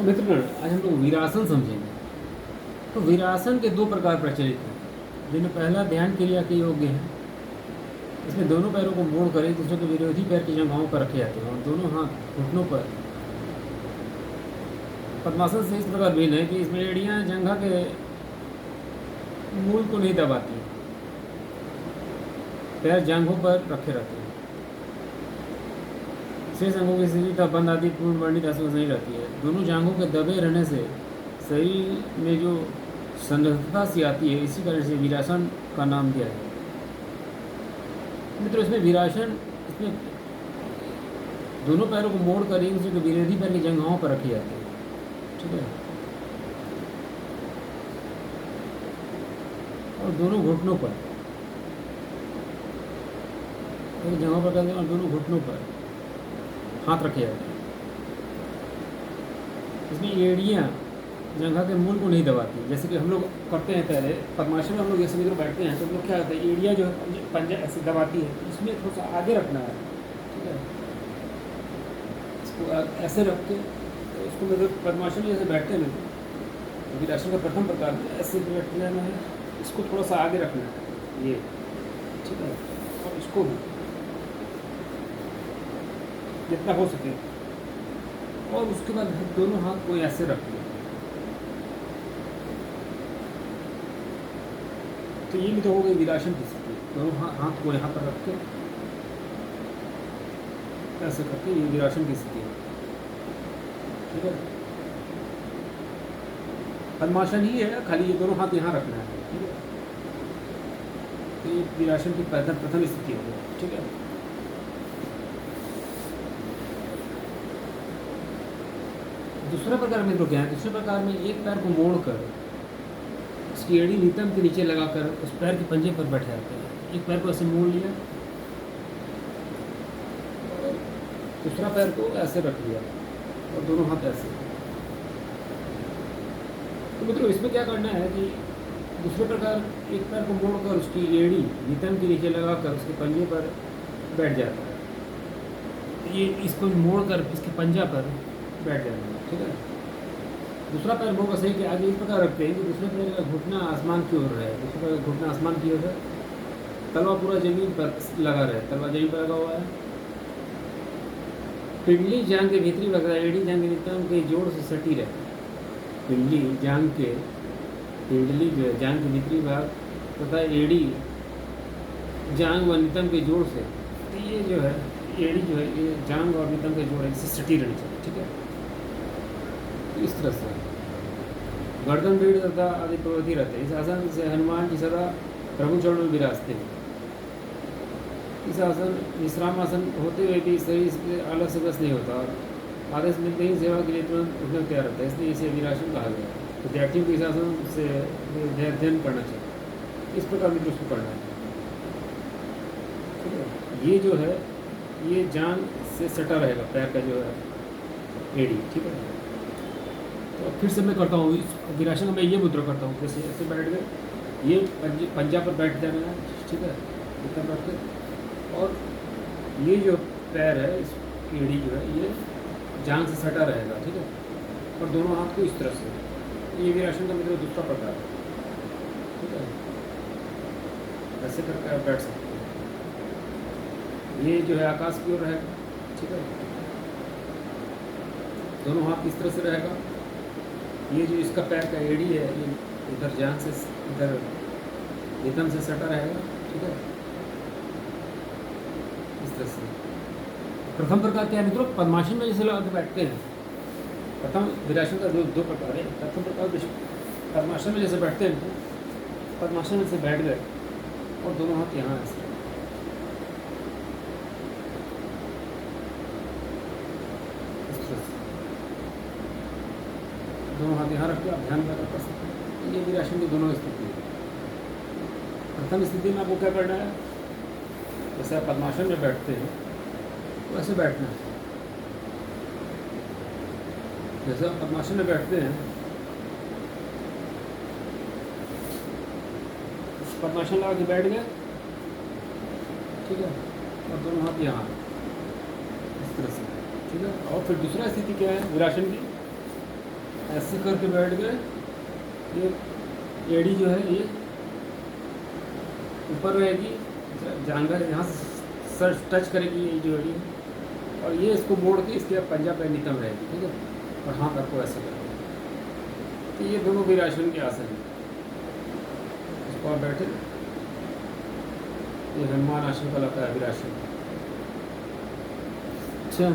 तो मित्रगण, आज हम लोग वीरासन समझेंगे। तो वीरासन के दो प्रकार प्रचलित हैं, जिनमें पहला ध्यान क्रिया के योग्य है। इसमें दोनों पैरों को मोड़ कर एक दूसरे के विरोधी पैर की जंघाओं पर रखे जाते हैं और दोनों हाथ घुटनों पर। पद्मासन से इस प्रकार भिन्न है कि इसमें एड़ियाँ जंघा के मूल को नहीं दबाती, पैर जांघों पर रखे रहते हैं। शेष अंगों की स्थिति तब बंद आदि पूर्ण वर्णित ऐसे नहीं रहती है। दोनों जांघों के दबे रहने से शरीर में जो संरक्षता सी आती है, इसी कारण से वीरासन का नाम दिया है। मित्रों, इसमें वीरासन, इसमें दोनों पैरों को मोड़ कर एक दूसरे के विरोधी पैर की जंघाओं पर रखी जाती है। ठीक है, और दोनों घुटनों पर, एक जगहों पर करते हैं और दोनों घुटनों पर हाथ रखे जाते हैं। इसमें एड़ियाँ जंघा के मूल को नहीं दबाती, जैसे कि हम लोग करते हैं। पहले पद्मासन में हम लोग ऐसे मित्र बैठते हैं तो हम लोग क्या करते हैं, एड़ियाँ जो है पंजा ऐसे दबाती है, इसमें थोड़ा सा आगे रखना है। ठीक है, इसको ऐसे रख के, तो इसको मतलब पद्मासन में जैसे बैठते हैं ना, वीरासन का प्रथम प्रकार ऐसे बैठ जाना है, इसको थोड़ा सा आगे रखना है ये। ठीक है, और इसको भी जितना हो सके, और उसके बाद दोनों हाथ को ऐसे रख लिया। तो ये भी तो हो गई वीरासन की स्थिति। दोनों हाथ को यहाँ पर रख के ऐसे करके ये वीरासन की स्थिति है। ठीक है, पद्मासन ही है, खाली ये दोनों हाथ यहाँ रखना है। ठीक है, तो ये वीरासन की प्रथम स्थिति हो गई। ठीक है, दूसरा प्रकार में तो क्या है, दूसरे प्रकार में एक पैर को मोड़कर उसकी एड़ी नितंब के नीचे लगाकर उस पैर के पंजे पर बैठ जाते हैं। एक पैर को ऐसे मोड़ लिया और दूसरा पैर को ऐसे रख लिया और दोनों हाथ ऐसे। तो मित्रों, इसमें क्या करना है कि दूसरे प्रकार एक पैर को मोड़कर उसकी एड़ी नितंब के नीचे लगाकर उसके पंजे पर बैठ जाता है। ये इसको मोड़कर इसके पंजा पर बैठ जाना है। ठीक है, दूसरा पैर मोड़ सही के आगे इस प्रकार रखते हैं कि दूसरे पैर का घुटना आसमान की ओर रहे। दूसरे पैर का घुटना आसमान की ओर है, तलवा पूरा जमीन पर लगा रहे, तलवा जमीन पर लगा हुआ है। पिंडली जांग के भीतरी भाग एड़ी जांग के नितंब के जोड़ से सटी रहे। पिंडली जांग के, पिंडली जो है जांग के भीतरी भाग तथा एड़ी जांग व नितंब के जोड़ से, तो ये जो है एड़ी जो है ये जांग और नितंब के जोड़ इससे सटी रहनी चाहिए। ठीक है, इस तरह से गर्दन भीड़ तथा आदि प्रवृत्ति रहते हैं। इस आसन से हनुमान जी सदा प्रभु चरणों में विराजते हैं। इस आसन विश्राम आसन होते हुए भी शरीर इसके अलग से बस नहीं होता और आदेश मिलते ही सेवा के लिए तुरंत उठने तैयार रहता है, इसलिए इसे वीरासन कहा गया है। तो विद्यार्थियों को इस आसन से अध्ययन करना चाहिए, इस प्रकार मित्र उसको करना है। ठीक है, ये जो है ये जांग से सटा रहेगा पैर का जो है एड़ी। ठीक है, तो फिर से मैं करता हूँ इस वीरासन में, मैं ये मुद्रा करता हूँ, जैसे ऐसे बैठ गए, ये पंजा पर बैठ जाना है। ठीक है, इतना बैठ के, और ये जो पैर है इस एड़ी जो है ये जांग से सटा रहेगा। ठीक है, और दोनों हाथ को इस तरह से, ये वीरासन का मतलब दूसरा प्रकार है। ठीक है, ऐसे करके आप बैठ सकते हैं। ये जो है आकाश की ओर रहेगा। ठीक है, दोनों हाथ इस तरह से रहेगा। ये जो इसका पैर का एड़ी है ये इधर जांग से, इधर नितंब से सटा रहेगा। ठीक है, इस तरह से। प्रथम प्रकार क्या है मित्रों, पद्मासन में जैसे लोग बैठते हैं। प्रथम वीरासन का दो प्रकार है। प्रथम प्रकार पद्मासन में जैसे बैठते हैं, पद्मासन में से बैठ गए और दोनों हाथ यहाँ ऐसे, दोनों हाथ यहाँ रख के आप ध्यान कर सकते हैं। ये वीरासन की दोनों स्थिति है। प्रथम स्थिति में आपको क्या करना है, जैसे आप पद्मासन में बैठते हैं वैसे बैठना है। जैसे आप पद्मासन में बैठते हैं, पद्मासन लगा के बैठ गए। ठीक है, और दोनों हाथ यहाँ इस तरह से। ठीक है, और फिर दूसरा स्थिति क्या है वीरासन की, ऐसे करके बैठ गए, ये एड़ी जो है ये ऊपर रहेगी, जांघा यहाँ से सर टच करेगी ये जो एड़ी है, और ये इसको मोड़ के इसके पंजा पे निकल रहेगी, ठीक है। और हाथ आपको ऐसे करेंगे। तो ये दोनों वीरासन के आसन हैं। इसको आप बैठे, ये हनुमान आसन का लगता है वीरासन। अच्छा।